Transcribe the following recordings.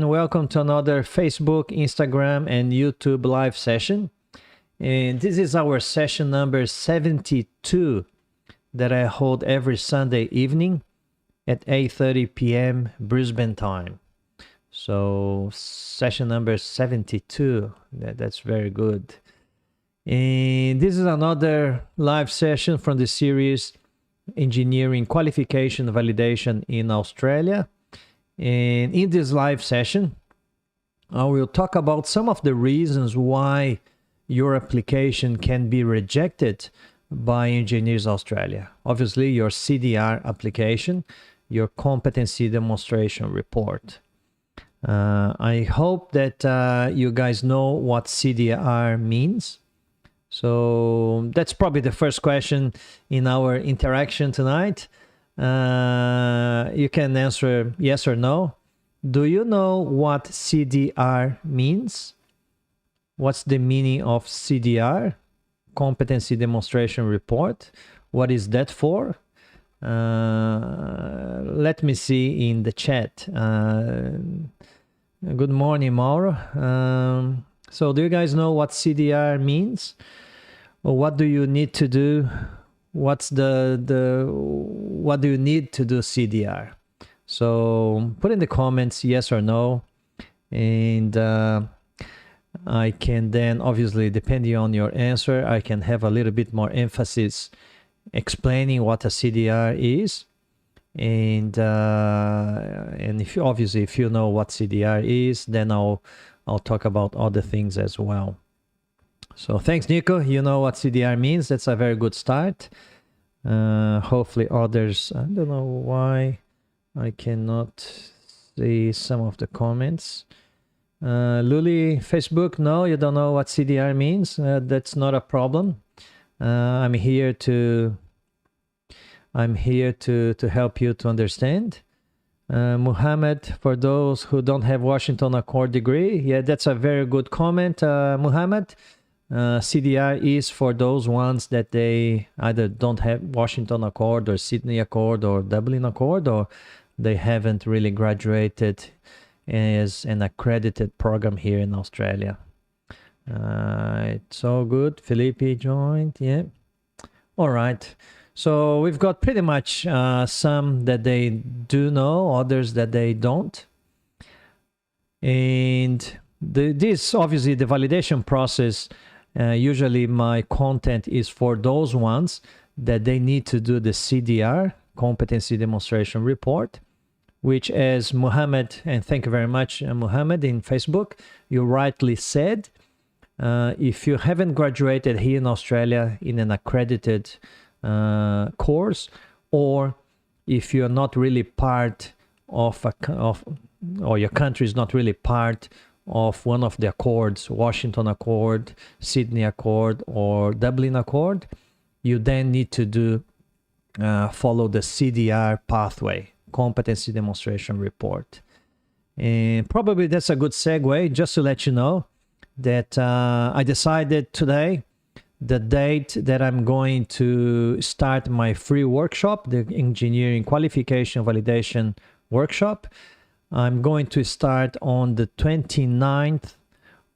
everyone. Welcome to another Facebook, Instagram, and YouTube live session. And this is our session number 72 that I hold every Sunday evening at 8:30 p.m. Brisbane time. So session number 72, that's very good. And this is another live session from the series Engineering Qualification Validation in Australia. And in this live session, I will talk about some of the reasons why your application can be rejected by Engineers Australia. Obviously, your CDR application, your competency demonstration report. I hope that you guys know what CDR means. So that's probably the first question in our interaction tonight. You can answer yes or no. Do you know what CDR means? What's the meaning of CDR? Competency Demonstration Report. What is that for? Let me see in the chat. Good morning, Mauro. So do you guys know what CDR means? Or what do you need to do? What do you need to do CDR? So put in the comments yes or no, and I can then, obviously, depending on your answer, I can have a little bit more emphasis explaining what a CDR is, and if you know what CDR is, then I'll talk about other things as well. So thanks, Nico. You know what CDR means. That's a very good start. Hopefully others, I don't know why I cannot see some of the comments. Luli, Facebook, no, you don't know what CDR means. That's not a problem. I'm here to help you to understand. Muhammad, for those who don't have Washington Accord degree, yeah, that's a very good comment, Muhammad. CDR is for those ones that they either don't have Washington Accord or Sydney Accord or Dublin Accord, or they haven't really graduated as an accredited program here in Australia. It's all good. Felipe joined, yeah. All right. So we've got pretty much some that they do know, others that they don't. And this, obviously, the validation process, usually my content is for those ones that they need to do the CDR, Competency Demonstration Report, which, as Muhammad, and thank you very much, Muhammad, in Facebook, you rightly said, if you haven't graduated here in Australia in an accredited course, or if you're not really part of or your country is not really part of one of the accords, Washington Accord, Sydney Accord, or Dublin Accord, you then need to follow the CDR pathway, Competency Demonstration Report. And probably that's a good segue, just to let you know that I decided today the date that I'm going to start my free workshop, the Engineering Qualification Validation Workshop. I'm going to start on the 29th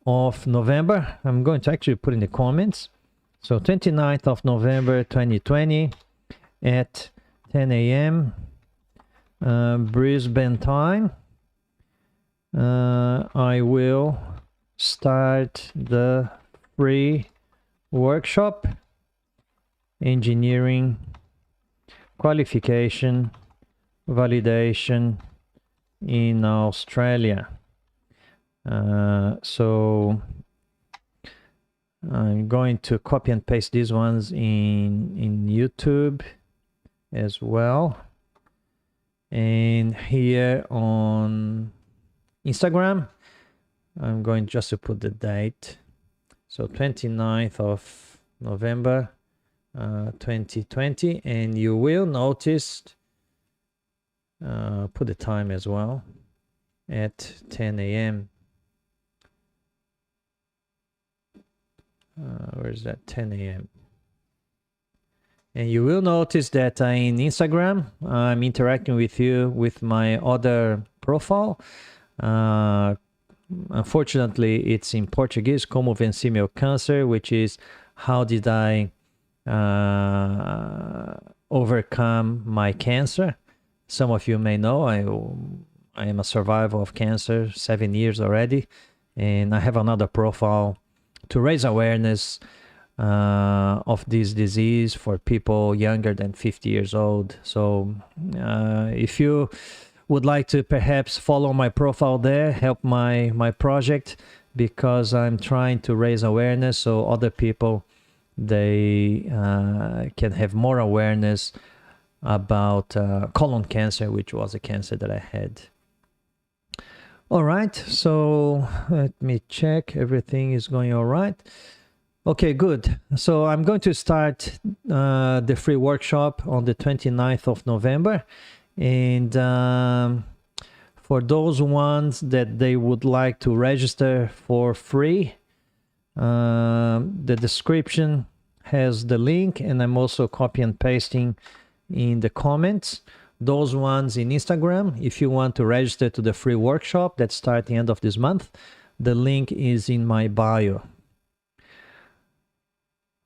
of November. I'm going to actually put in the comments. So 29th of November 2020 at 10 a.m. Brisbane time. I will start the free workshop, Engineering Qualification Validation in Australia. So I'm going to copy and paste these ones in YouTube as well, and here on Instagram I'm going just to put the date, so 29th of November 2020, and you will notice put the time as well at 10 a.m. Where's that? 10 a.m. And you will notice that in Instagram, I'm interacting with you with my other profile. Unfortunately, it's in Portuguese, como venci meu câncer, which is how did I overcome my cancer. Some of you may know I am a survivor of cancer, 7 years already, and I have another profile to raise awareness of this disease for people younger than 50 years old. So if you would like to perhaps follow my profile there, help my project, because I'm trying to raise awareness so other people, they can have more awareness about colon cancer, which was a cancer that I had. All right, so let me check. Everything is going all right. Okay, good. So I'm going to start the free workshop on the 29th of November. And for those ones that they would like to register for free, the description has the link, and I'm also copy and pasting in the comments. Those ones in Instagram, if you want to register to the free workshop that starts the end of this month, the link is in my bio.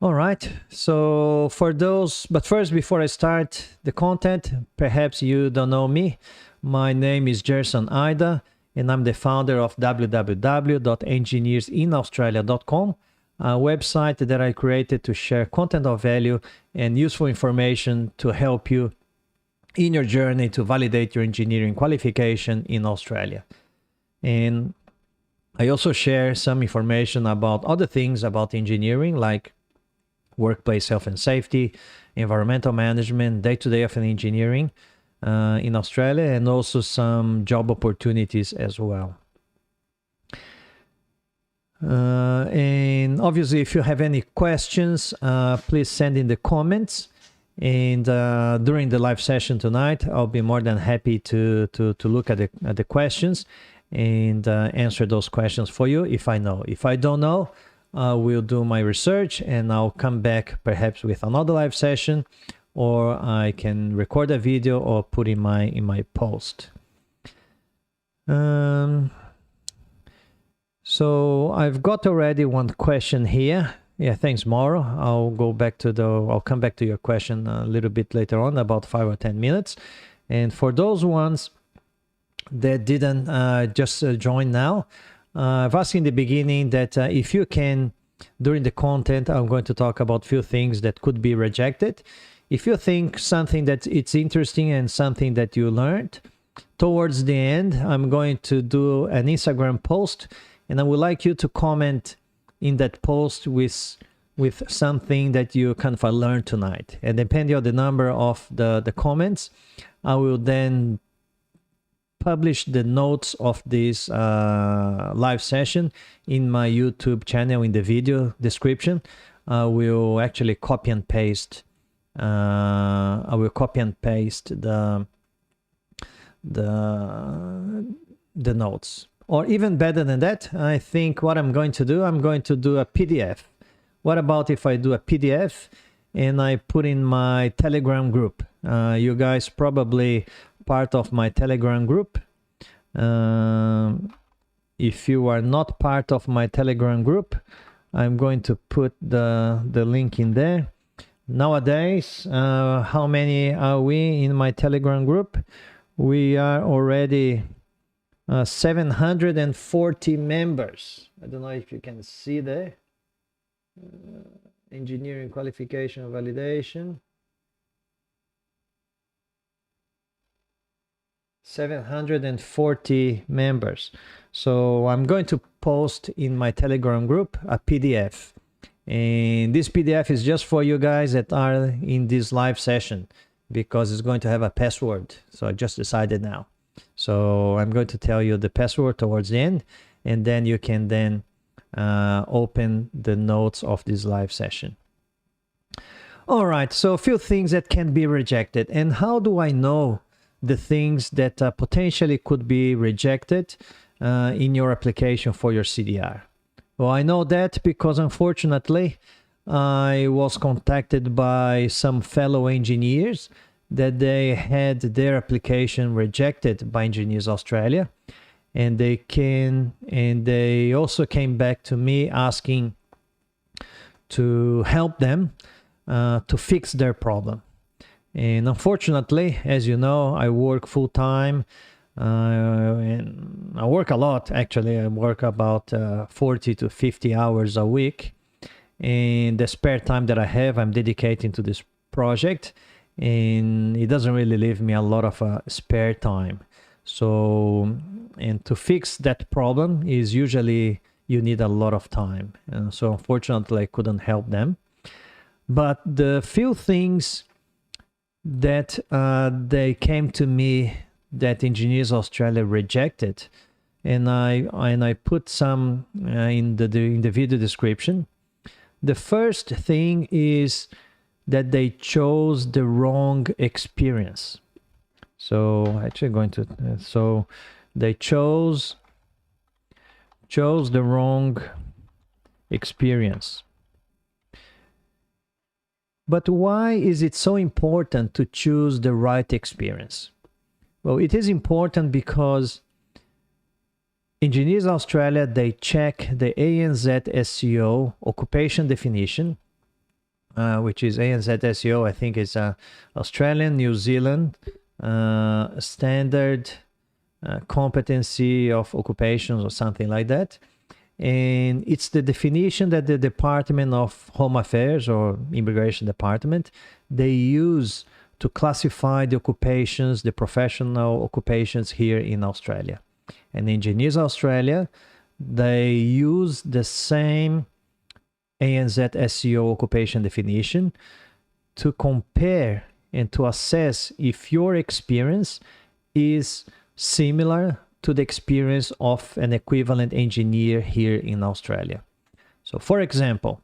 All right, so for those, but first, before I start the content, perhaps you don't know me. My name is Gerson Ida, and I'm the founder of www.engineersinaustralia.com, a website that I created to share content of value and useful information to help you in your journey to validate your engineering qualification in Australia. And I also share some information about other things about engineering, like workplace health and safety, environmental management, day-to-day of engineering in Australia, and also some job opportunities as well. And obviously, if you have any questions, please send in the comments. And during the live session tonight, I'll be more than happy to look at the questions and answer those questions for you if I know. If I don't know, I will do my research and I'll come back perhaps with another live session, or I can record a video or put in my post. So I've got already one question here. Yeah, thanks, Mauro. I'll come back to your question a little bit later on, about 5 or 10 minutes. And for those ones that didn't just join now, I've asked in the beginning that if you can, during the content, I'm going to talk about a few things that could be rejected. If you think something that it's interesting and something that you learned, towards the end, I'm going to do an Instagram post, and I would like you to comment in that post with something that you kind of learned tonight. And depending on the number of the comments, I will then publish the notes of this live session in my YouTube channel in the video description. I will actually copy and paste. I will copy and paste the notes. Or even better than that, I think what I'm going to do a PDF. What about if I do a PDF and I put in my Telegram group? You guys probably part of my Telegram group. If you are not part of my Telegram group, I'm going to put the link in there. Nowadays, how many are we in my Telegram group? We are already 740 members. I don't know if you can see there. Engineering Qualification Validation. 740 members. So I'm going to post in my Telegram group a PDF. And this PDF is just for you guys that are in this live session, because it's going to have a password. So I just decided now. So I'm going to tell you the password towards the end, and then you can then open the notes of this live session. All right, so a few things that can be rejected. And how do I know the things that potentially could be rejected in your application for your CDR? Well, I know that because unfortunately I was contacted by some fellow engineers that they had their application rejected by Engineers Australia. and they also came back to me asking to help them to fix their problem. And unfortunately, as you know, I work full-time, and I work a lot. Actually, I work about 40 to 50 hours a week, and the spare time that I have, I'm dedicating to this project, and it doesn't really leave me a lot of spare time. So, and to fix that problem is usually you need a lot of time. And so unfortunately, I couldn't help them. But the few things that they came to me that Engineers Australia rejected, and I put some in the video description. The first thing is that they chose the wrong experience. So actually going to so they chose the wrong experience. But why is it so important to choose the right experience? Well, it is important because Engineers Australia, they check the ANZ SEO occupation definition, which is ANZ SEO, I think it's Australian, New Zealand standard competency of occupations or something like that. And it's the definition that the Department of Home Affairs or Immigration Department, they use to classify the occupations, the professional occupations here in Australia. And Engineers Australia, they use the same ANZ SEO occupation definition to compare and to assess if your experience is similar to the experience of an equivalent engineer here in Australia. So for example,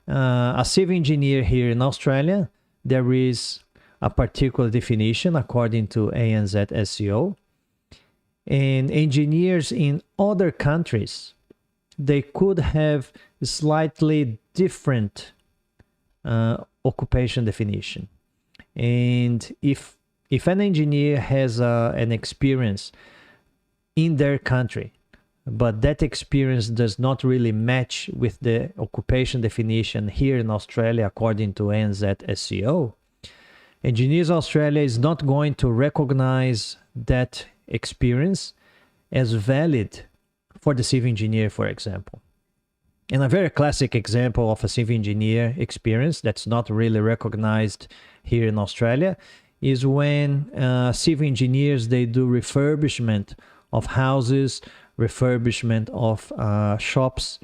a civil engineer here in Australia, there is a particular definition according to ANZ SEO. And engineers in other countries, they could have slightly different occupation definition. And if an engineer has an experience in their country, but that experience does not really match with the occupation definition here in Australia according to ANZ SEO, Engineers Australia is not going to recognize that experience as valid for the civil engineer, for example. And a very classic example of a civil engineer experience that's not really recognized here in Australia is when civil engineers, they do refurbishment of houses, refurbishment of shops,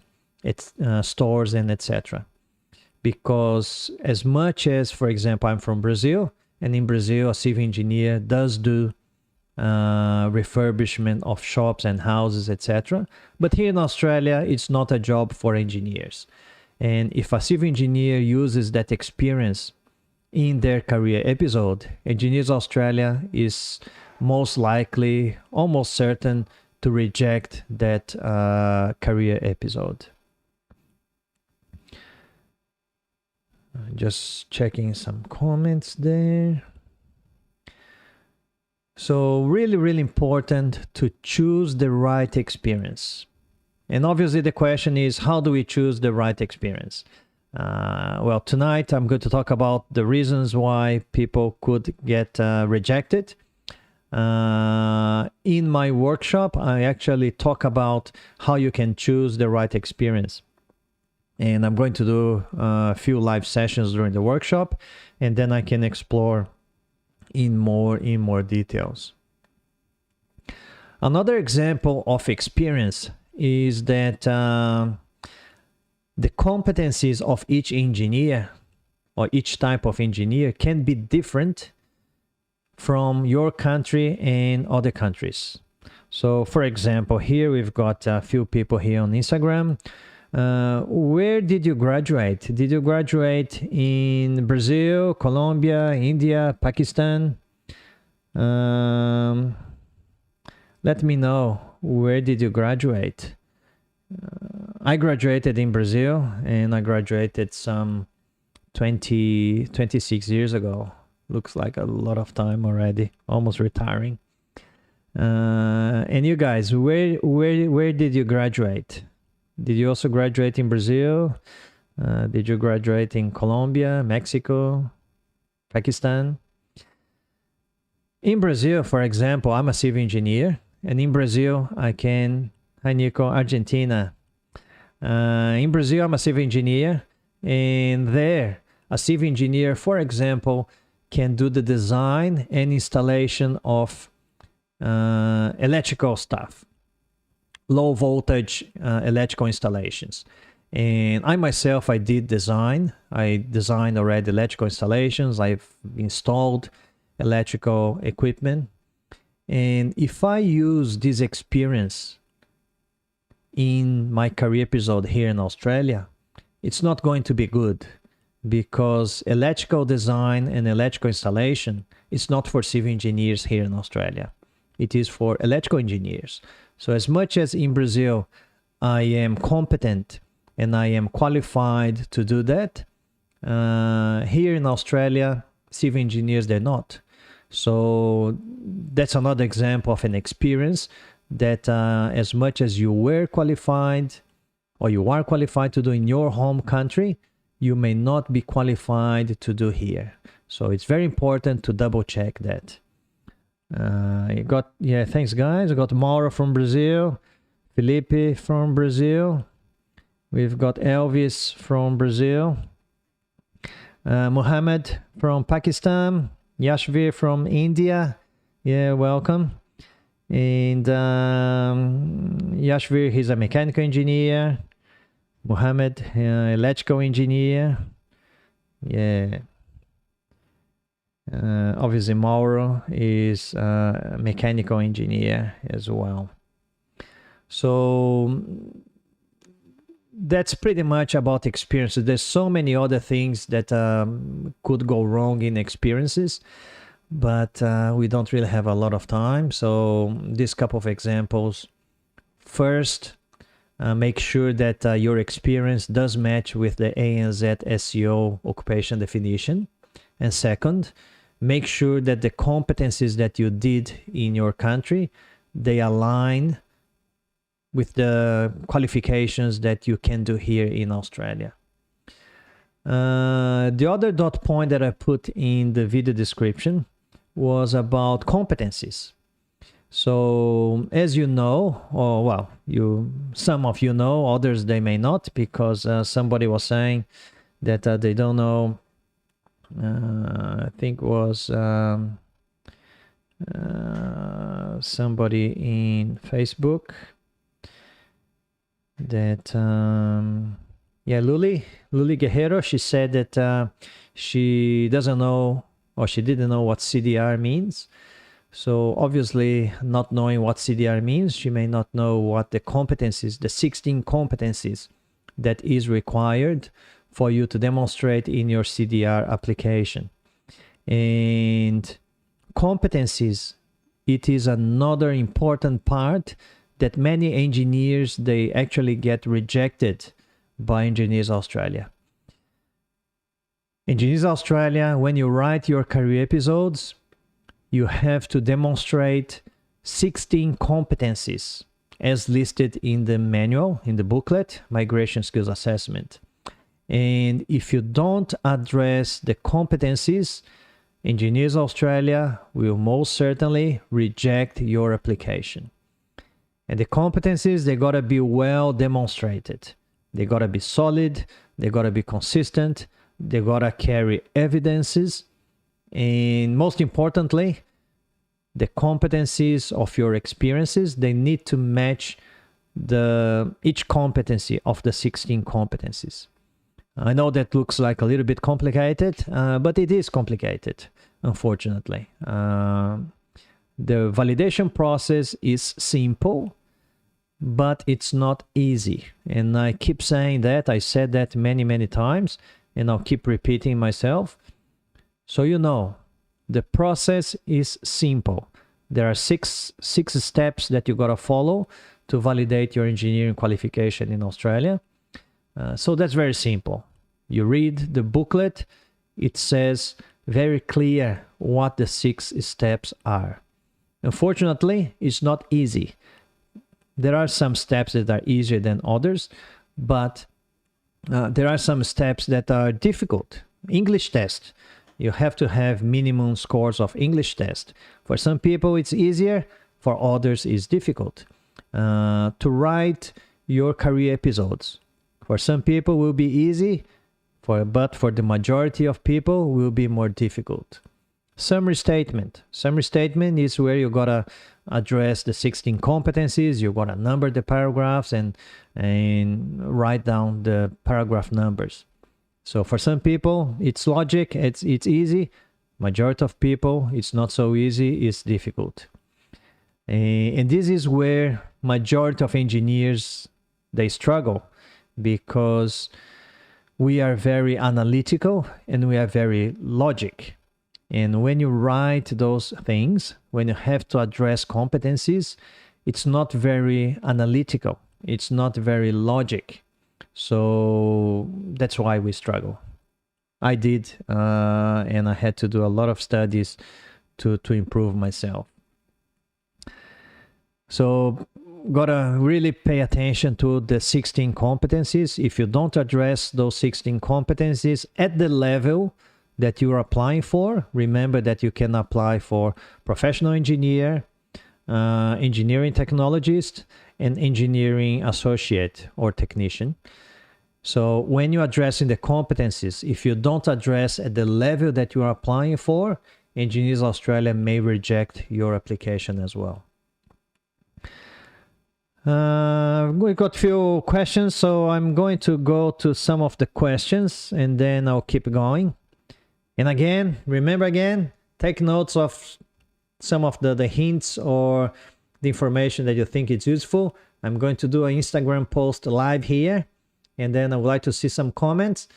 stores, and etc. Because as much as, for example, I'm from Brazil, and in Brazil, a civil engineer does do refurbishment of shops and houses, etc. But here in Australia, it's not a job for engineers. And if a civil engineer uses that experience in their career episode, Engineers Australia is most likely, almost certain, to reject that career episode. Just checking some comments there. So really, really important to choose the right experience. And obviously the question is, how do we choose the right experience? Well, tonight I'm going to talk about the reasons why people could get rejected. In my workshop, I actually talk about how you can choose the right experience. And I'm going to do a few live sessions during the workshop, and then I can explore in more details. Another example of experience is that the competencies of each engineer or each type of engineer can be different from your country and other countries. So for example, here we've got a few people here on Instagram. Where did you graduate? Did you graduate in Brazil, Colombia, India, Pakistan? Let me know, where did you graduate? I graduated in Brazil, and I graduated some 26 years ago. Looks like a lot of time already, almost retiring. And you guys, where did you graduate? Did you also graduate in Brazil? Did you graduate in Colombia, Mexico, Pakistan? In Brazil, for example, I'm a civil engineer, and in Brazil, hi Nico, Argentina. In Brazil, I'm a civil engineer, and there, a civil engineer, for example, can do the design and installation of electrical stuff, low voltage electrical installations. And I myself, I designed already electrical installations. I've installed electrical equipment. And if I use this experience in my career episode here in Australia, it's not going to be good, because electrical design and electrical installation is not for civil engineers here in Australia. It is for electrical engineers. So as much as in Brazil, I am competent and I am qualified to do that, here in Australia, civil engineers, they're not. So that's another example of an experience that as much as you were qualified or you are qualified to do in your home country, you may not be qualified to do here. So it's very important to double check that. Thanks guys. I got Mauro from Brazil, Felipe from Brazil. We've got Elvis from Brazil, Mohammed from Pakistan, Yashvir from India. Yeah, welcome. And Yashvir, he's a mechanical engineer. Mohammed, electrical engineer. Yeah. Obviously, Mauro is a mechanical engineer as well. So that's pretty much about experiences. There's so many other things that could go wrong in experiences, but we don't really have a lot of time. So this couple of examples. First, make sure that your experience does match with the ANZ SEO occupation definition. And second, make sure that the competencies that you did in your country, they align with the qualifications that you can do here in Australia. The other dot point that I put in the video description was about competencies. So as you know, or well, some of you know, others they may not, because somebody was saying that they don't know. I think it was somebody in Facebook that Luli Guerrero, she said that she doesn't know, or she didn't know what CDR means. So obviously, not knowing what CDR means, she may not know what the competencies, the 16 competencies that is required for you to demonstrate in your CDR application. And competencies, it is another important part that many engineers, they actually get rejected by Engineers Australia. Engineers Australia, when you write your career episodes, you have to demonstrate 16 competencies as listed in the manual, in the booklet, Migration Skills Assessment. And if you don't address the competencies, Engineers Australia will most certainly reject your application. And the competencies, they gotta be well demonstrated. They gotta be solid, they gotta be consistent, they gotta carry evidences, and most importantly, the competencies of your experiences, they need to match each competency of the 16 competencies. I know that looks like a little bit complicated, but it is complicated, unfortunately. The validation process is simple, but it's not easy. And I keep saying that. I said that many, many times, and I'll keep repeating myself. So you know, the process is simple. There are six steps that you got to follow to validate your engineering qualification in Australia. So that's very simple. You read the booklet, it says very clear what the 6 steps are. Unfortunately, it's not easy. There are some steps that are easier than others, but there are some steps that are difficult. English test. You have to have minimum scores of English test. For some people, it's easier. For others, it's difficult. To write your career episodes. For some people, will be easy, but for the majority of people, will be more difficult. Summary statement. Summary statement is where you gotta address the 16 competencies. You gotta number the paragraphs and write down the paragraph numbers. So for some people, it's logic. It's easy. Majority of people, it's not so easy. It's difficult. And this is where majority of engineers, they struggle, because we are very analytical and we are very logic. And when you write those things, when you have to address competencies, it's not very analytical. It's not very logic. So that's why we struggle. I did, and I had to do a lot of studies to improve myself. So gotta really pay attention to the 16 competencies. If you don't address those 16 competencies at the level that you're applying for, remember that you can apply for professional engineer, engineering technologist, and engineering associate or technician. So when you're addressing the competencies, if you don't address at the level that you are applying for, Engineers Australia may reject your application as well. We got a few questions, so I'm going to go to some of the questions and then I'll keep going. And again, remember again, take notes of some of the hints or the information that you think is useful. I'm going to do an Instagram post live here, and then I would like to see some comments.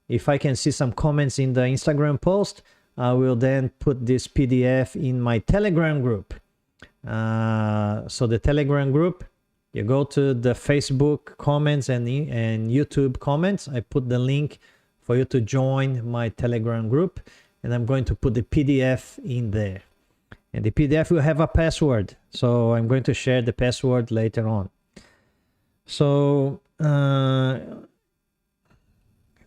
If I can see some comments in the Instagram post, I will then put this PDF in my Telegram group. So the Telegram group, you go to the Facebook comments and YouTube comments. I put the link for you to join my Telegram group, and I'm going to put the PDF in there. And the PDF will have a password, so I'm going to share the password later on. So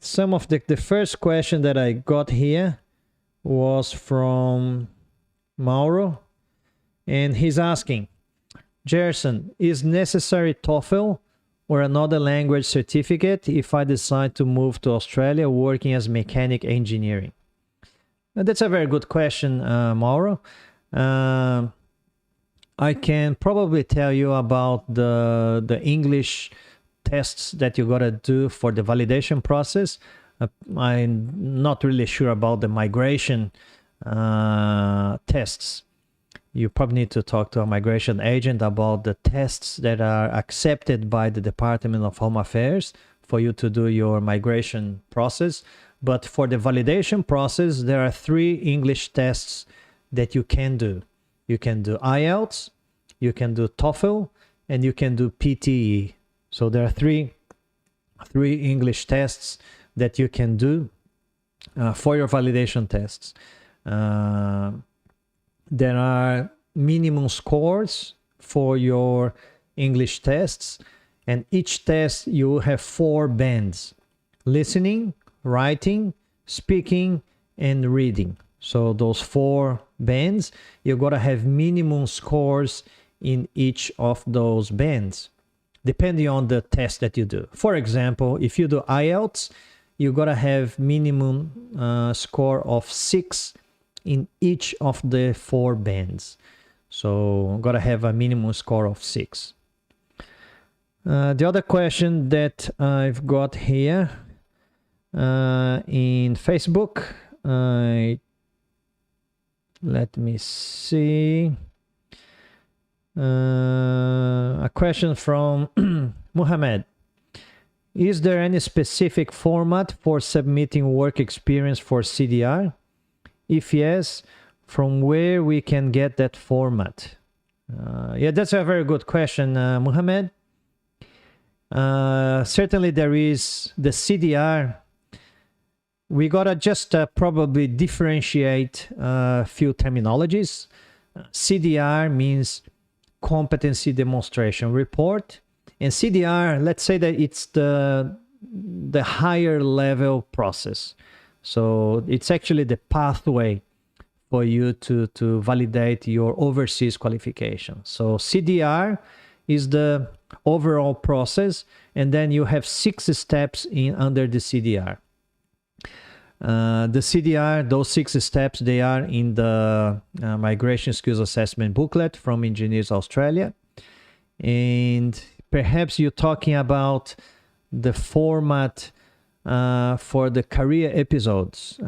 some of the first question that I got here was from Mauro, and he's asking, Gerson, is necessary TOEFL or another language certificate if I decide to move to Australia working as mechanic engineering? Now, that's a very good question, Mauro. I can probably tell you about the English tests that you gotta do for the validation process. I'm not really sure about the migration tests. You probably need to talk to a migration agent about the tests that are accepted by the Department of Home Affairs for you to do your migration process. But for the validation process, there are 3 English tests that you can do. You can do IELTS, you can do TOEFL, and you can do PTE. So there are three English tests that you can do for your validation tests. There are minimum scores for your English tests, and each test you have 4 bands: listening, writing, speaking, and reading. So those 4 bands, you gotta have minimum scores in each of those bands, depending on the test that you do. For example, if you do IELTS, you gotta have minimum score of 6 in each of the 4 bands. So gotta have a minimum score of 6. The other question that I've got here in Facebook, let me see. A question from Muhammad. Is there any specific format for submitting work experience for CDR? If yes, from where we can get that format? Yeah, that's a very good question, Muhammad. Certainly there is the CDR. We gotta just probably differentiate a few terminologies. CDR means competency demonstration report. And CDR, let's say that it's the higher level process. So it's actually the pathway for you to validate your overseas qualification. So CDR is the overall process, and then you have 6 steps under the CDR. The CDR, those 6 steps, they are in the Migration Skills Assessment booklet from Engineers Australia. And perhaps you're talking about the format for the career episodes.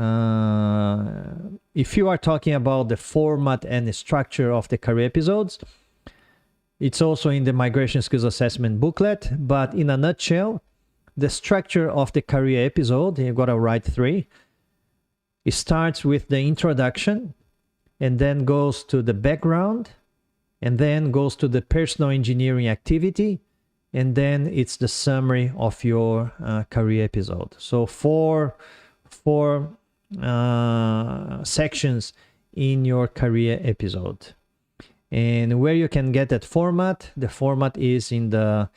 If you are talking about the format and the structure of the career episodes, it's also in the Migration Skills Assessment booklet. But in a nutshell, the structure of the career episode, you've got to write 3. It starts with the introduction, and then goes to the background, and then goes to the personal engineering activity, and then it's the summary of your career episode. So four sections in your career episode. And where you can get that format, the format is in the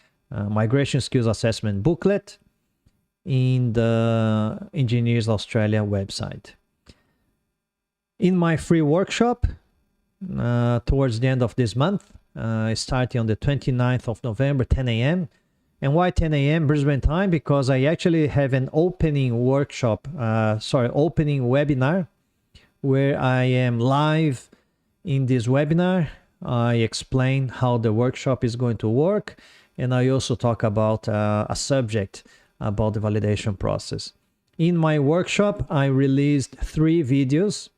Migration Skills Assessment booklet in the Engineers Australia website. In my free workshop, towards the end of this month, starting on the 29th of November, 10 a.m. And why 10 a.m. Brisbane time? Because I actually have an opening workshop, opening webinar, where I am live in this webinar. I explain how the workshop is going to work, and I also talk about a subject about the validation process. In my workshop, I released 3 videos,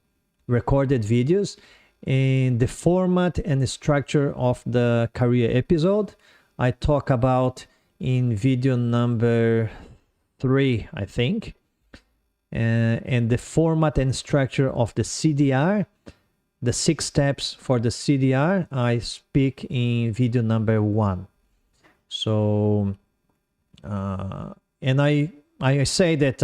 recorded videos, and the format and the structure of the career episode I talk about in video number 3, I think. And the format and structure of the CDR, the 6 steps for the CDR, I speak in video number 1. So, and I say that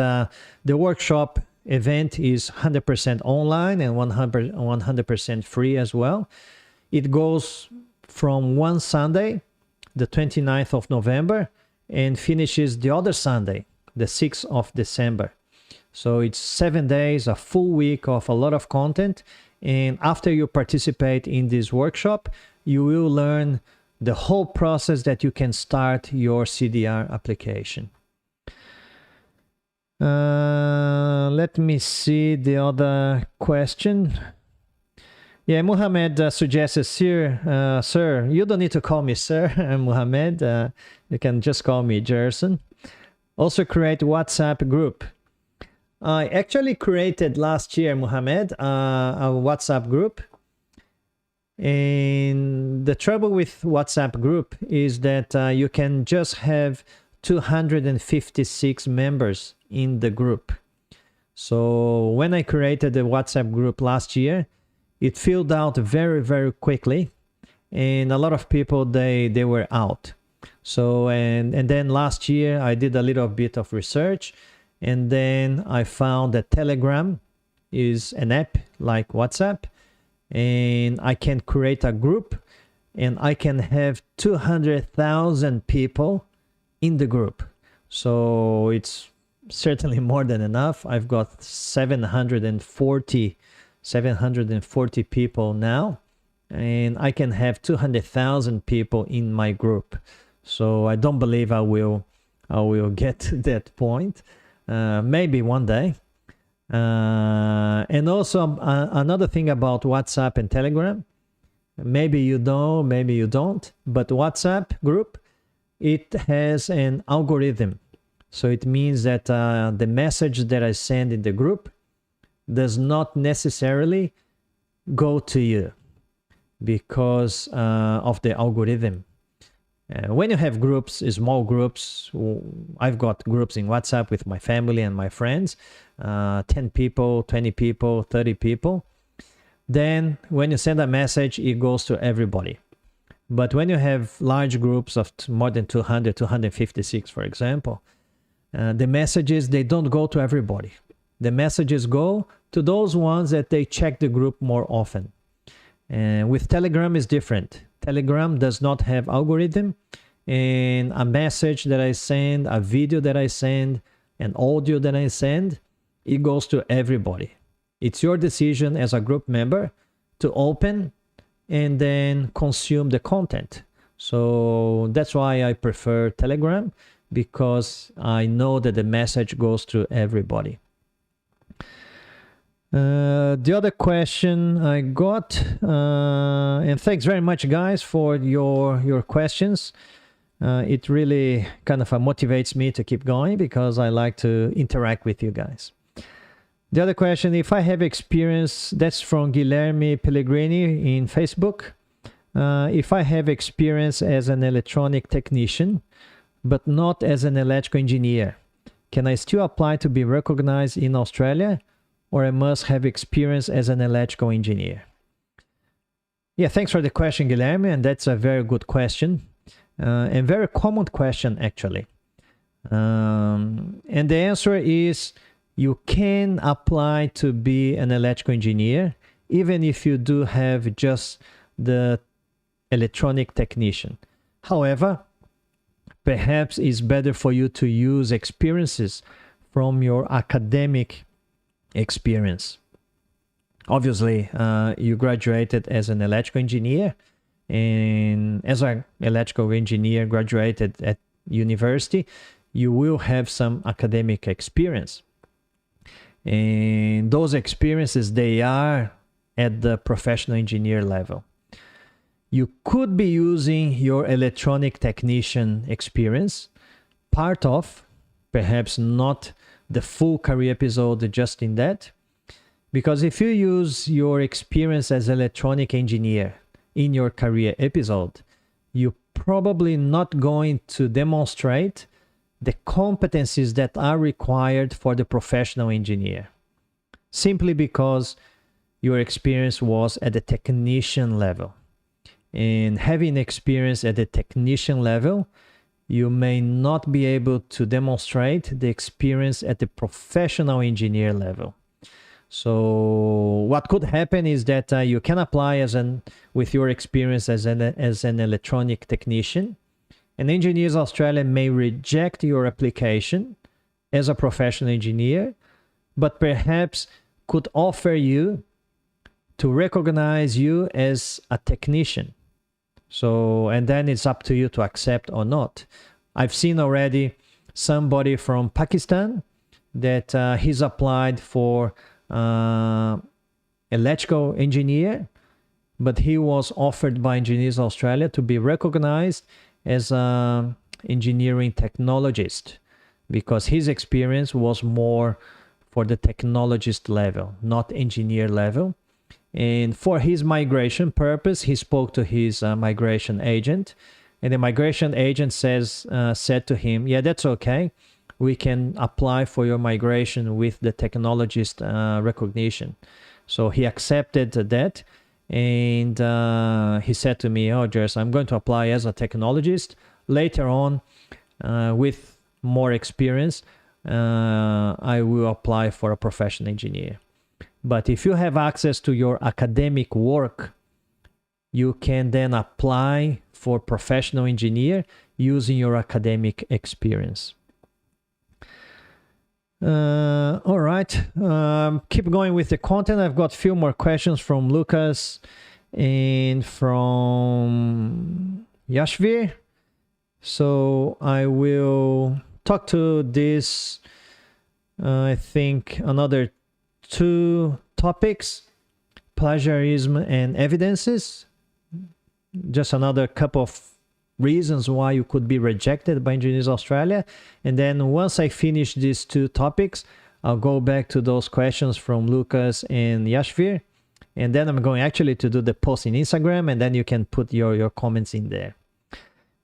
the workshop event is 100% online and 100% free as well. It goes from one Sunday, the 29th of November, and finishes the other Sunday, the 6th of December. So it's 7 days, a full week of a lot of content. And after you participate in this workshop, you will learn the whole process that you can start your CDR application. Let me see the other question. Yeah, Muhammad suggests here, sir, you don't need to call me sir, Muhammad. You can just call me Jerson. Also create WhatsApp group. I actually created last year, Muhammad, a WhatsApp group. And the trouble with WhatsApp group is that you can just have 256 members in the group. So when I created the WhatsApp group last year, it filled out very, very quickly, and a lot of people, they were out. So and then last year I did a little bit of research, and then I found that Telegram is an app like WhatsApp, and I can create a group, and I can have 200,000 people in the group. So it's certainly more than enough. I've got 740 people now, and I can have 200,000 people in my group. So I don't believe I will get to that point. Maybe one day. And also another thing about WhatsApp and Telegram, maybe you know, maybe you don't, but WhatsApp group, it has an algorithm. So it means that the message that I send in the group does not necessarily go to you because of the algorithm. When you have groups, small groups, I've got groups in WhatsApp with my family and my friends, 10 people, 20 people, 30 people. Then when you send a message, it goes to everybody. But when you have large groups of more than 200, 256, for example, the messages, they don't go to everybody. The messages go to those ones that they check the group more often. And with Telegram is different. Telegram does not have algorithm, and a message that I send, a video that I send, an audio that I send, it goes to everybody. It's your decision as a group member to open and then consume the content. So that's why I prefer Telegram, because I know that the message goes to everybody. The other question I got, and thanks very much, guys, for your questions. It really kind of motivates me to keep going, because I like to interact with you guys. The other question, if I have experience, that's from Guilherme Pellegrini in Facebook. If I have experience as an electronic technician, but not as an electrical engineer, can I still apply to be recognized in Australia, or I must have experience as an electrical engineer? Yeah, thanks for the question, Guilherme, and that's a very good question, and very common question, actually. And the answer is, you can apply to be an electrical engineer, even if you do have just the electronic technician. However, perhaps it's better for you to use experiences from your academic experience. Obviously, you graduated as an electrical engineer, and as an electrical engineer graduated at university, you will have some academic experience. And those experiences, they are at the professional engineer level. You could be using your electronic technician experience, part of, perhaps not the full career episode just in that, because if you use your experience as electronic engineer in your career episode, you're probably not going to demonstrate the competencies that are required for the professional engineer, simply because your experience was at the technician level. And having experience at the technician level, you may not be able to demonstrate the experience at the professional engineer level. So what could happen is that you can apply with your experience as an electronic technician, and Engineers Australia may reject your application as a professional engineer, but perhaps could offer you to recognize you as a technician. So, and then it's up to you to accept or not. I've seen already somebody from Pakistan that he's applied for electrical engineer, but he was offered by Engineers Australia to be recognized as an engineering technologist, because his experience was more for the technologist level, not engineer level. And for his migration purpose, he spoke to his migration agent, and the migration agent said to him, yeah, that's okay. We can apply for your migration with the technologist recognition. So he accepted that, and he said to me, oh, Jers, I'm going to apply as a technologist. Later on, with more experience, I will apply for a professional engineer. But if you have access to your academic work, you can then apply for professional engineer using your academic experience. All right, keep going with the content. I've got a few more questions from Lucas and from Yashvir. So I will talk to this, I think, another two topics: plagiarism and evidences. Just another couple of reasons why you could be rejected by Engineers Australia. And then once I finish these two topics, I'll go back to those questions from Lucas and Yashvir. And then I'm going actually to do the post in Instagram, and then you can put your comments in there.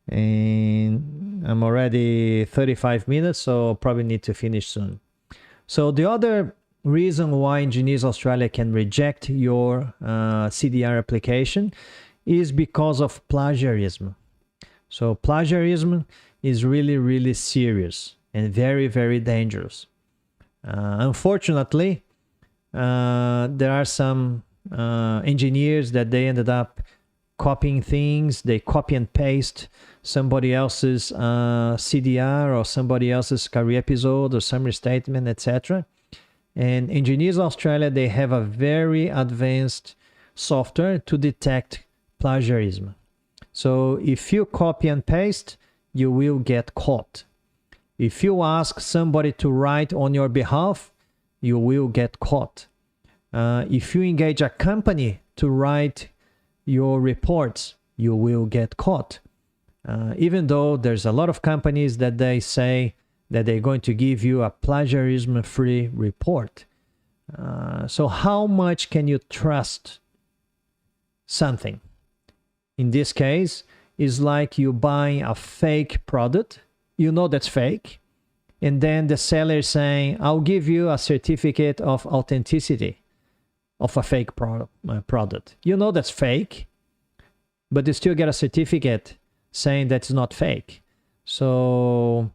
And I'm already 35 minutes, so probably need to finish soon. So the other reason why Engineers Australia can reject your CDR application is because of plagiarism. So plagiarism is really, really serious and very, very dangerous. Unfortunately, there are some engineers that they ended up copying things. They copy and paste somebody else's CDR or somebody else's career episode or summary statement, etc. And Engineers Australia, they have a very advanced software to detect plagiarism. So if you copy and paste, you will get caught. If you ask somebody to write on your behalf, you will get caught. If you engage a company to write your reports, you will get caught. Even though there's a lot of companies that they say that they're going to give you a plagiarism-free report. So how much can you trust something? In this case, it's like you buying a fake product. You know that's fake. And then the seller is saying, I'll give you a certificate of authenticity of a fake product. You know that's fake, but you still get a certificate saying that's not fake. So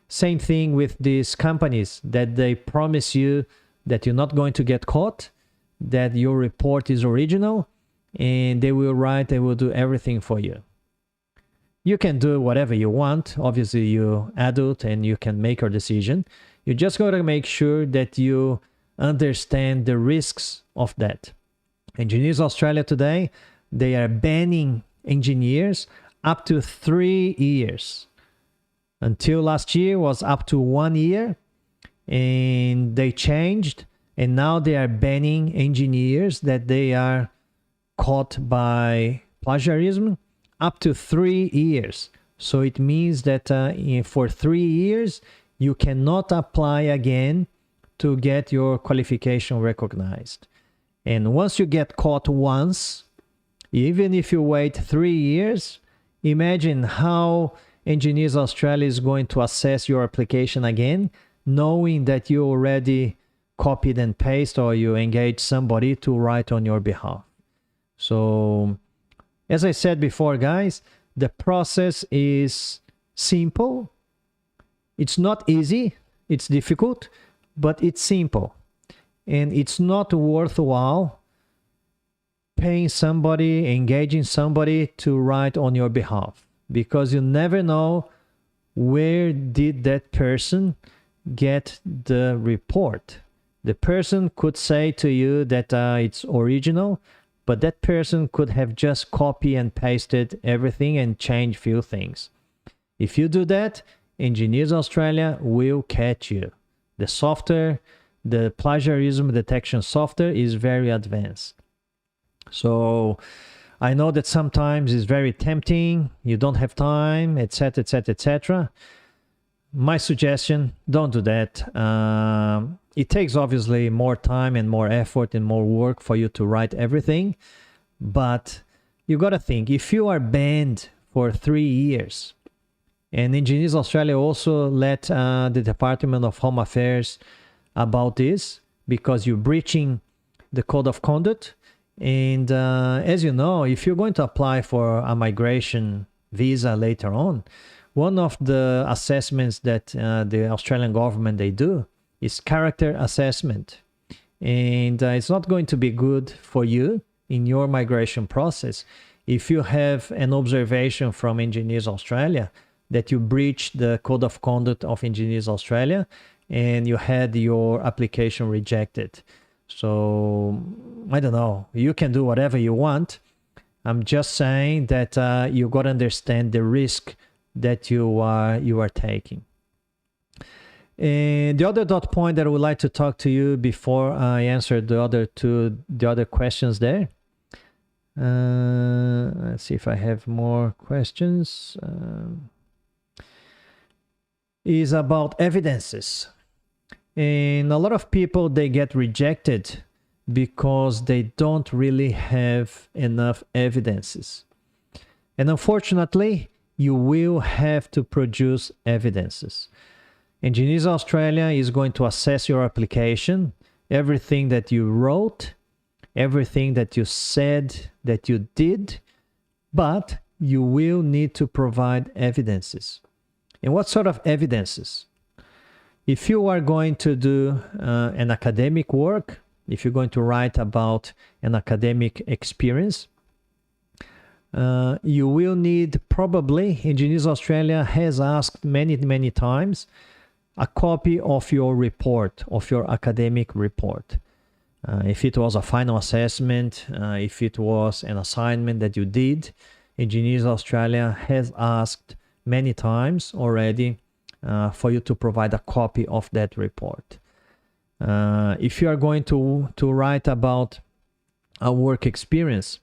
same thing with these companies, that they promise you that you're not going to get caught, that your report is original, and they will do everything for you. You can do whatever you want. Obviously, you're adult and you can make your decision. You just got to make sure that you understand the risks of that. Engineers Australia today, they are banning engineers up to 3 years. Until last year was up to 1 year, and they changed, and now they are banning engineers that they are caught by plagiarism up to 3 years. So it means that for 3 years, you cannot apply again to get your qualification recognized. And once you get caught once, even if you wait 3 years, imagine how Engineers Australia is going to assess your application again, knowing that you already copied and pasted or you engaged somebody to write on your behalf. So, as I said before, guys, the process is simple. It's not easy, it's difficult, but it's simple. And it's not worthwhile paying somebody, engaging somebody to write on your behalf, because you never know where did that person get the report. The person could say to you that it's original, but that person could have just copied and pasted everything and changed few things. If you do that, Engineers Australia will catch you. The software, the plagiarism detection software is very advanced. So I know that sometimes it's very tempting, you don't have time, etc., etc., etc. My suggestion, don't do that. It takes obviously more time and more effort and more work for you to write everything, but you got to think, if you are banned for 3 years, and Engineers Australia also let the Department of Home Affairs about this, because you're breaching the code of conduct. And as you know, if you're going to apply for a migration visa later on, one of the assessments that the Australian government, they do is character assessment. And it's not going to be good for you in your migration process if you have an observation from Engineers Australia that you breached the code of conduct of Engineers Australia and you had your application rejected. So I don't know, you can do whatever you want. I'm just saying that you got to understand the risk that you are taking. And the other dot point that I would like to talk to you before I answer the other questions there. Let's see if I have more questions. Is about evidences. And a lot of people, they get rejected because they don't really have enough evidences. And unfortunately, you will have to produce evidences. Engineers Australia is going to assess your application, everything that you wrote, everything that you said that you did, but you will need to provide evidences. And what sort of evidences? If you are going to do an academic work, if you're going to write about an academic experience, you will need, probably, Engineers Australia has asked many times, a copy of your report, of your academic report. If it was a final assessment, if it was an assignment that you did, Engineers Australia has asked many times already for you to provide a copy of that report. If you are going to write about a work experience,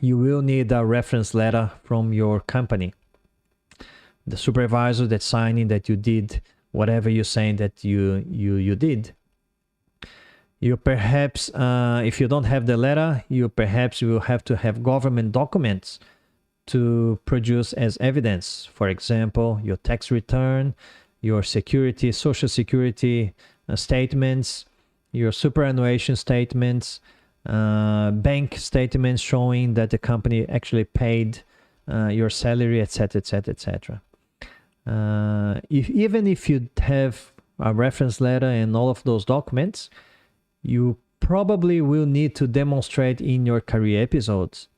you will need a reference letter from your company, the supervisor that's signing that you did whatever you're saying that you did. You perhaps, if you don't have the letter, you perhaps will have to have government documents to produce as evidence. For example, your tax return, your security, social security statements, your superannuation statements, bank statements showing that the company actually paid your salary, etc., etc., etc. Even if you have a reference letter and all of those documents, you probably will need to demonstrate in your career episodes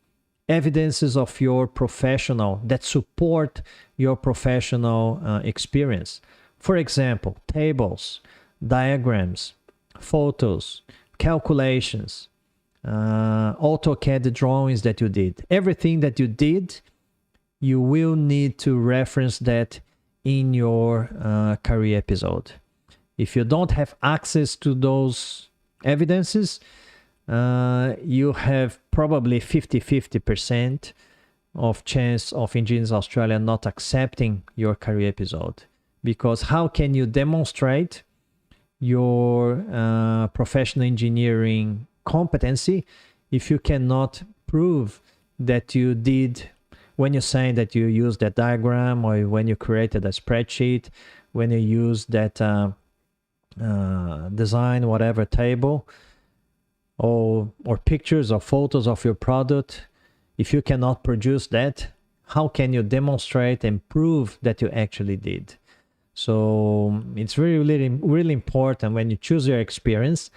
evidences of your professional, that support your professional experience. For example, tables, diagrams, photos, calculations, AutoCAD drawings that you did. Everything that you did, you will need to reference that in your career episode. If you don't have access to those evidences, you have probably 50% of chance of Engineers Australia not accepting your career episode. Because how can you demonstrate your professional engineering competency if you cannot prove that you did, when you're saying that you used that diagram, or when you created a spreadsheet, when you used that design, whatever table, or pictures or photos of your product. If you cannot produce that, how can you demonstrate and prove that you actually did? So it's really important when you choose your experience.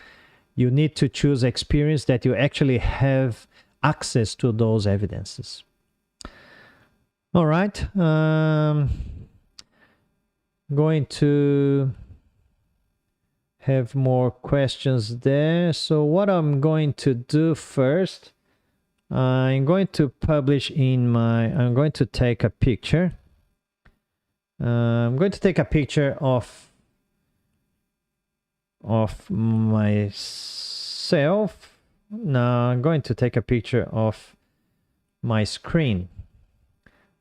You need to choose experience that you actually have access to those evidences. All right. Going to have more questions there. So what I'm going to do first, I'm going to publish I'm going to take a picture. I'm going to take a picture of myself. Now I'm going to take a picture of my screen.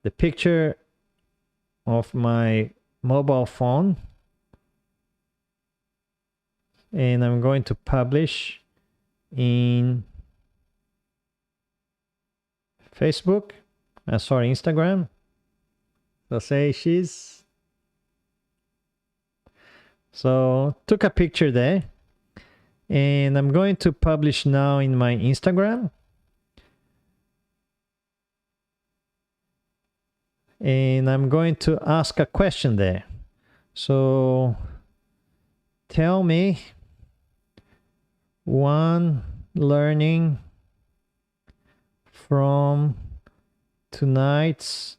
The picture of my mobile phone. And I'm going to publish in Facebook. Sorry, Instagram. So say she's. So took a picture there. And I'm going to publish now in my Instagram. And I'm going to ask a question there. So tell me one learning from tonight's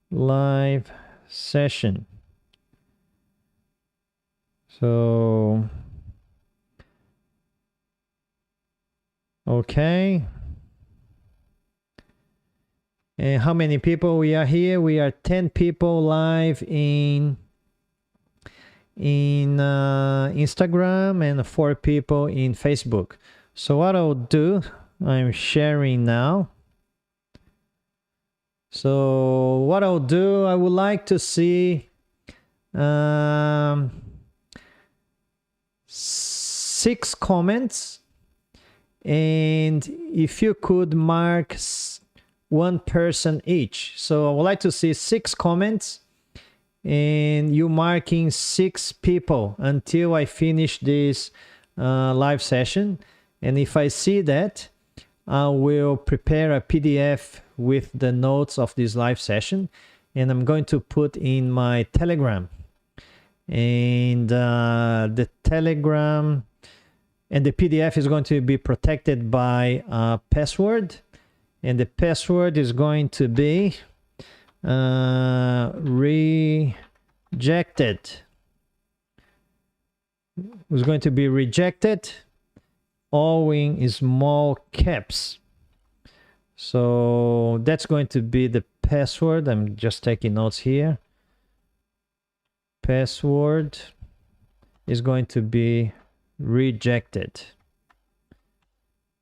live session. So, okay. And how many people we are here? We are 10 people live in Instagram and 4 people in Facebook. So what I'll do, I'm sharing now. So what I'll do, I would like to see 6 comments, and if you could mark 1 person each. So I would like to see 6 comments and you marking 6 people until I finish this live session. And if I see that, I will prepare a PDF with the notes of this live session, and I'm going to put in my Telegram. And the Telegram and the PDF is going to be protected by a password, and the password is going to be rejected. It's going to be rejected, all in small caps. So that's going to be the password. I'm just taking notes here. Password is going to be rejected.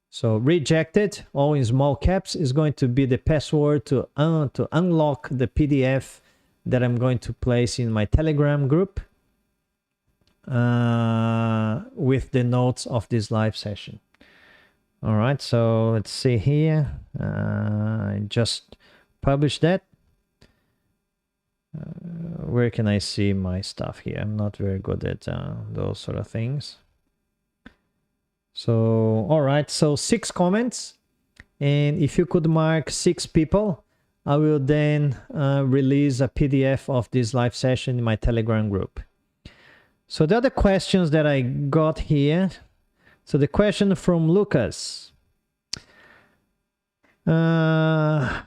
So rejected, all in small caps, is going to be the password to unlock the PDF that I'm going to place in my Telegram group with the notes of this live session. All right, so let's see here. I just published that. Where can I see my stuff here? I'm not very good at those sort of things. So, all right, so 6 comments. And if you could mark 6 people, I will then release a PDF of this live session in my Telegram group. So the other questions that I got here. So the question from Lucas. How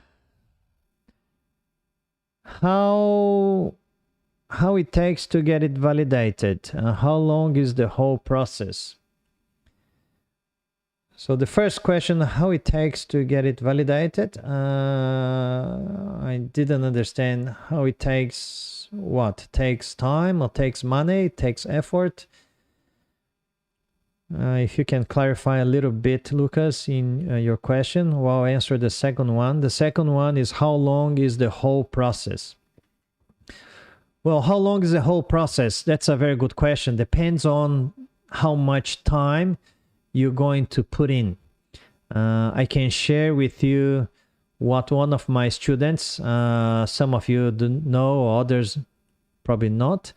it takes to get it validated? How long is the whole process? So the first question, how it takes to get it validated? I didn't understand how it takes. What? Takes time or takes money? Takes effort? If you can clarify a little bit, Lucas, in your question, while I answer the second one. The second one is, how long is the whole process? Well, how long is the whole process? That's a very good question. Depends on how much time you're going to put in. I can share with you what one of my students, some of you do know, others probably not,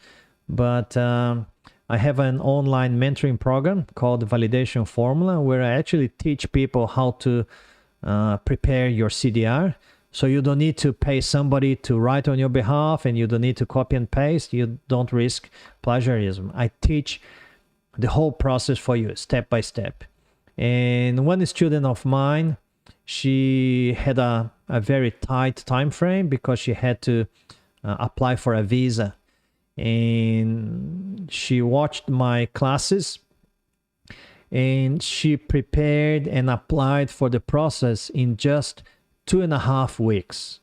but I have an online mentoring program called Validation Formula, where I actually teach people how to prepare your CDR. So you don't need to pay somebody to write on your behalf, and you don't need to copy and paste. You don't risk plagiarism. I teach the whole process for you, step by step. And one student of mine, she had a very tight time frame because she had to apply for a visa. And she watched my classes, and she prepared and applied for the process in just 2.5 weeks.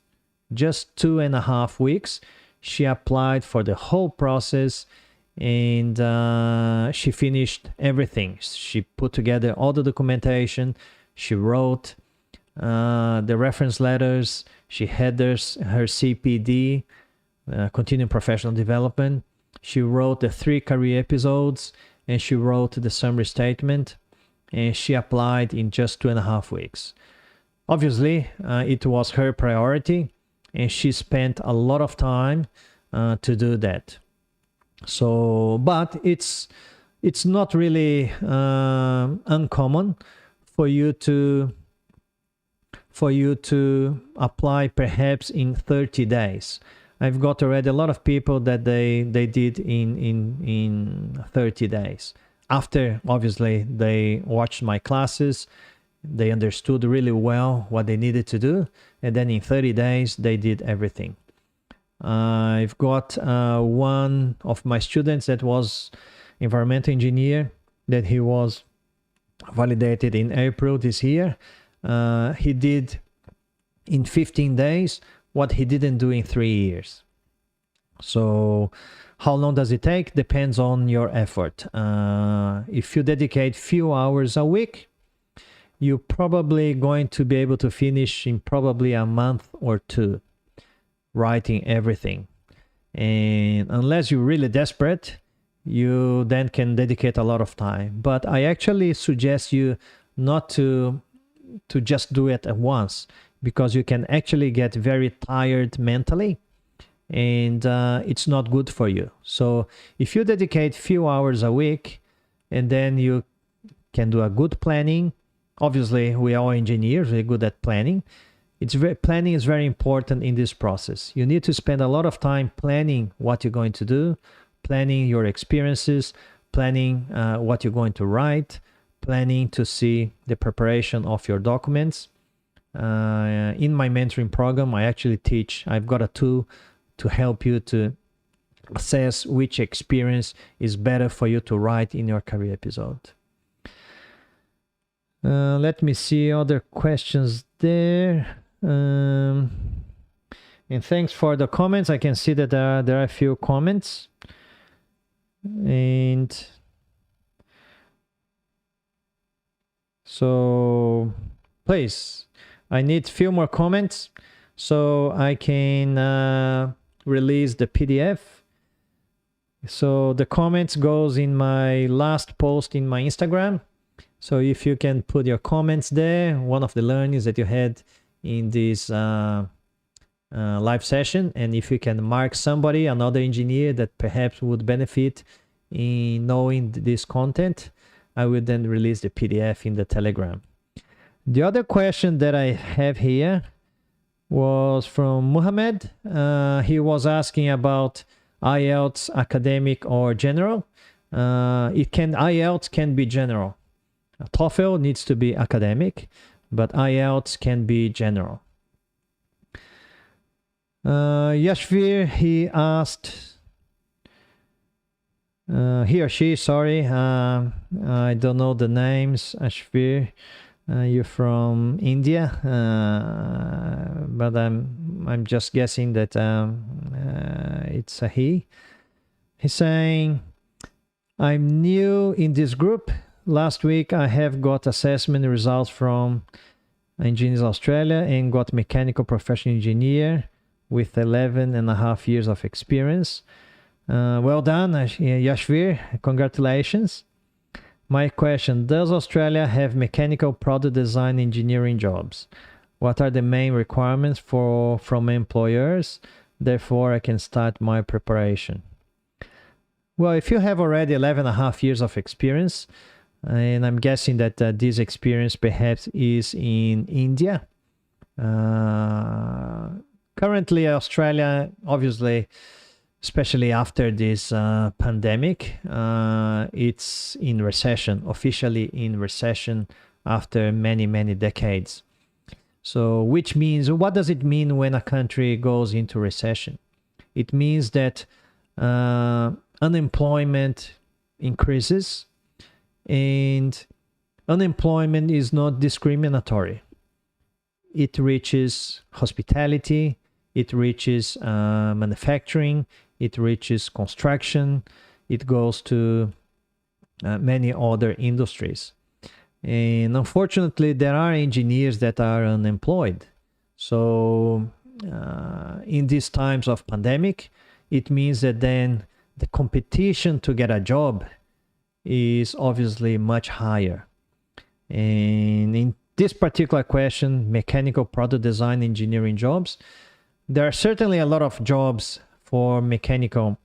Just 2.5 weeks, she applied for the whole process, and she finished everything. She put together all the documentation, she wrote the reference letters, she had her CPD, continuing professional development. She wrote the 3 career episodes, and she wrote the summary statement, and she applied in just 2.5 weeks. Obviously, it was her priority, and she spent a lot of time to do that. So, but it's not really uncommon for you to apply perhaps in 30 days. I've got already a lot of people that they did in 30 days. After, obviously, they watched my classes, they understood really well what they needed to do, and then in 30 days, they did everything. I've got one of my students that was environmental engineer, that he was validated in April this year. He did in 15 days what he didn't do in 3 years. So how long does it take? Depends on your effort. If you dedicate few hours a week, you're probably going to be able to finish in probably a month or 2, writing everything. And unless you're really desperate, you then can dedicate a lot of time. But I actually suggest you not to just do it at once, because you can actually get very tired mentally, and it's not good for you. So if you dedicate few hours a week, and then you can do a good planning. Obviously, we are all engineers, we're good at planning. Planning is very important in this process. You need to spend a lot of time planning what you're going to do, planning your experiences, planning what you're going to write, planning to see the preparation of your documents. In my mentoring program, I actually teach, I've got a tool to help you to assess which experience is better for you to write in your career episode. Let me see other questions there. And thanks for the comments. I can see that there are a few comments. And so please, I need a few more comments so I can release the PDF. So the comments goes in my last post in my Instagram. So if you can put your comments there, one of the learnings that you had in this live session, and if you can mark somebody, another engineer that perhaps would benefit in knowing this content, I will then release the PDF in the Telegram. The other question that I have here was from Muhammad. He was asking about IELTS academic or general. IELTS can be general. TOEFL needs to be academic, but IELTS can be general. Yashvir, he asked, he or she, sorry, I don't know the names. Ashvir, you're from India, but I'm just guessing that it's a he. He's saying, I'm new in this group. Last week I have got assessment results from Engineers Australia and got mechanical professional engineer with 11.5 years of experience. Well done, Yashvir. Congratulations. My question, does Australia have mechanical product design engineering jobs? What are the main requirements from employers? Therefore, I can start my preparation. Well, if you have already 11.5 years of experience, and I'm guessing that this experience perhaps is in India. Currently, Australia, obviously, especially after this pandemic, it's in recession, officially in recession after many, many decades. So, which means, what does it mean when a country goes into recession? It means that unemployment increases, and unemployment is not discriminatory. It reaches hospitality, it reaches manufacturing, it reaches construction, it goes to many other industries. And unfortunately, there are engineers that are unemployed. So in these times of pandemic, it means that then the competition to get a job is obviously much higher. And in this particular question, mechanical product design engineering jobs, there are certainly a lot of jobs for mechanical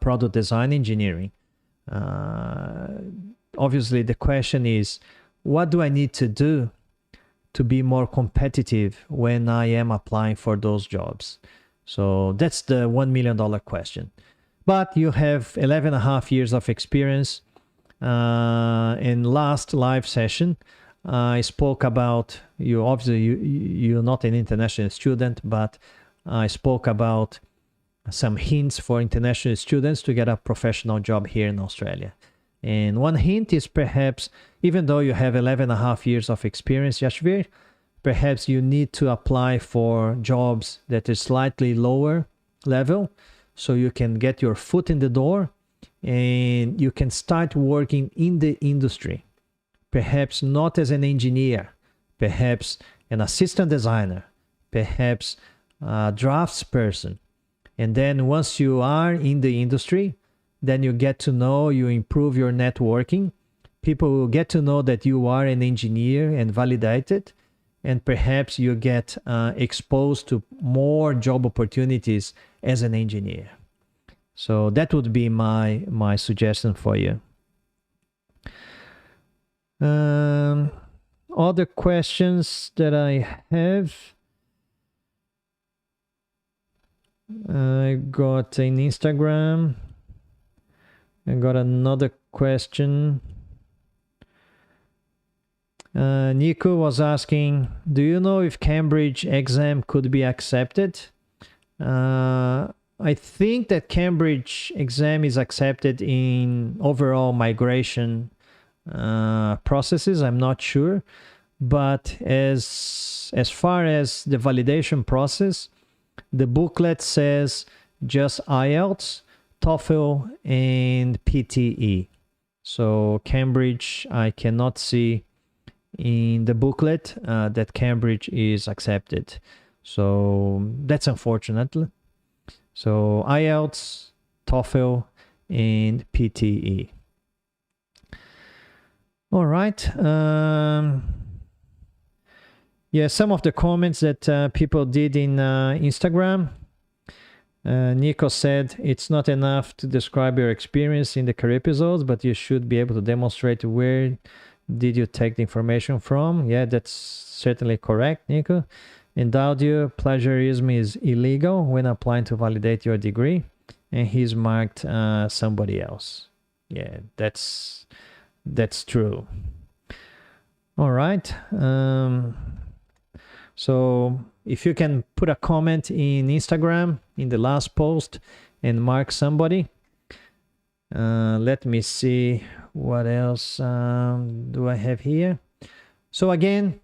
product design engineering. Obviously, the question is, what do I need to do to be more competitive when I am applying for those jobs? So that's the $1 million question. But you have 11.5 years of experience. In last live session, I spoke about, you're not an international student, but I spoke about some hints for international students to get a professional job here in Australia. And one hint is perhaps, even though you have 11.5 years of experience, Yashvir, perhaps you need to apply for jobs that is slightly lower level, so you can get your foot in the door and you can start working in the industry. Perhaps not as an engineer, perhaps an assistant designer, perhaps a draftsperson. And then once you are in the industry, then you get to know, you improve your networking. People will get to know that you are an engineer and validated. And perhaps you get exposed to more job opportunities as an engineer. So that would be my suggestion for you. Other questions that I have. I got an Instagram. I got another question. Nico was asking, do you know if Cambridge exam could be accepted? I think that Cambridge exam is accepted in overall migration processes. I'm not sure, but as far as the validation process, the booklet says just IELTS, TOEFL, and PTE. So Cambridge, I cannot see in the booklet that Cambridge is accepted. So that's unfortunate. So IELTS, TOEFL, and PTE. All right. Yeah, some of the comments that people did in Instagram. Nico said, it's not enough to describe your experience in the career episodes, but you should be able to demonstrate where did you take the information from. Yeah, that's certainly correct, Nico. In audio, plagiarism is illegal when applying to validate your degree, and he's marked somebody else. Yeah, that's true. All right. So if you can put a comment in Instagram in the last post and mark somebody. Let me see what else do I have here. So again,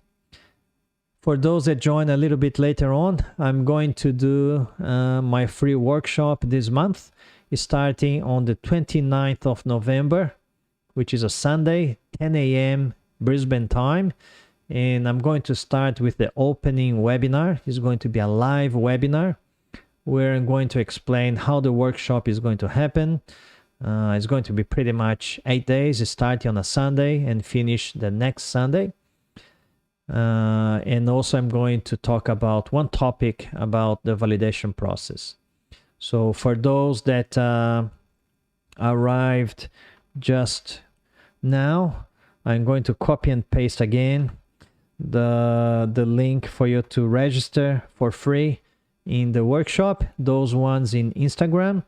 for those that join a little bit later on, I'm going to do my free workshop this month, starting on the 29th of November, which is a Sunday, 10 a.m. Brisbane time. And I'm going to start with the opening webinar. It's going to be a live webinar where I'm going to explain how the workshop is going to happen. It's going to be pretty much 8 days, starting on a Sunday and finish the next Sunday. And also I'm going to talk about one topic about the validation process. So for those that arrived just now, I'm going to copy and paste again the link for you to register for free in the workshop. Those ones in Instagram,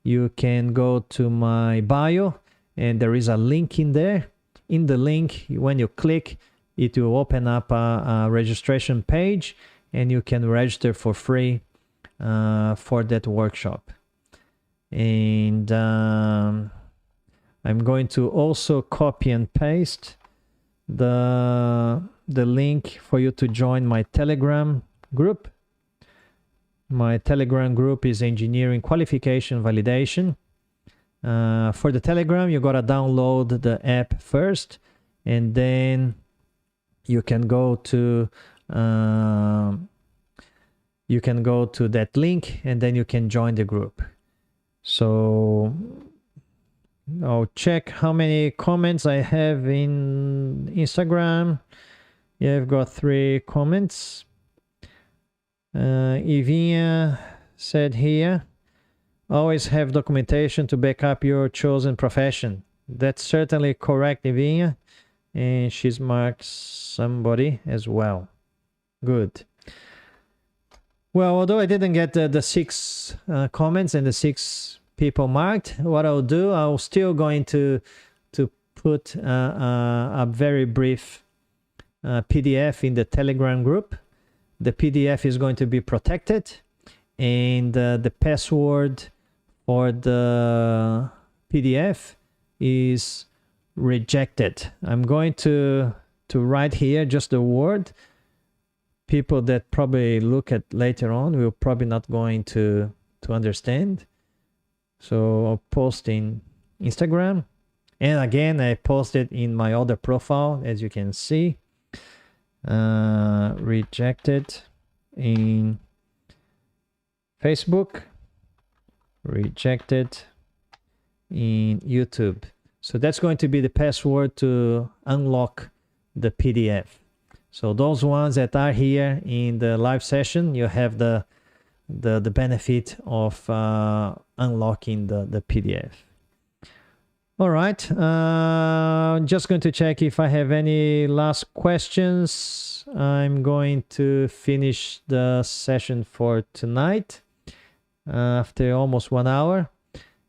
you can go to my bio and there is a link in there. In the link, when you click, it will open up a registration page and you can register for free for that workshop. And I'm going to also copy and paste the link for you to join my Telegram group. My Telegram group is Engineering Qualification Validation. For the Telegram, you gotta download the app first, and then you can go to that link, and then you can join the group. So I'll check how many comments I have in Instagram. Yeah, I've got 3 comments. Ivinha said here, always have documentation to back up your chosen profession. That's certainly correct, Ivinha. And she's marked somebody as well. Good. Well, although I didn't get the 6 comments and the 6 people marked, what I'll do, I'll still going to put a very brief PDF in the Telegram group. The PDF is going to be protected, and the password for the PDF is rejected. I'm going to write here just the word. People that probably look at later on will probably not going to understand. So I'll post in Instagram, and again I posted in my other profile, as you can see. Rejected in Facebook, rejected in YouTube. So that's going to be the password to unlock the PDF. So those ones that are here in the live session, you have the benefit of unlocking the PDF. All right, just going to check if I have any last questions. I'm going to finish the session for tonight after almost 1 hour.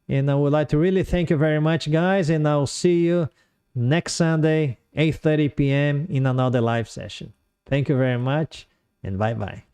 And I would like to really thank you very much, guys. And I'll see you next Sunday, 8:30 p.m. in another live session. Thank you very much, and bye-bye.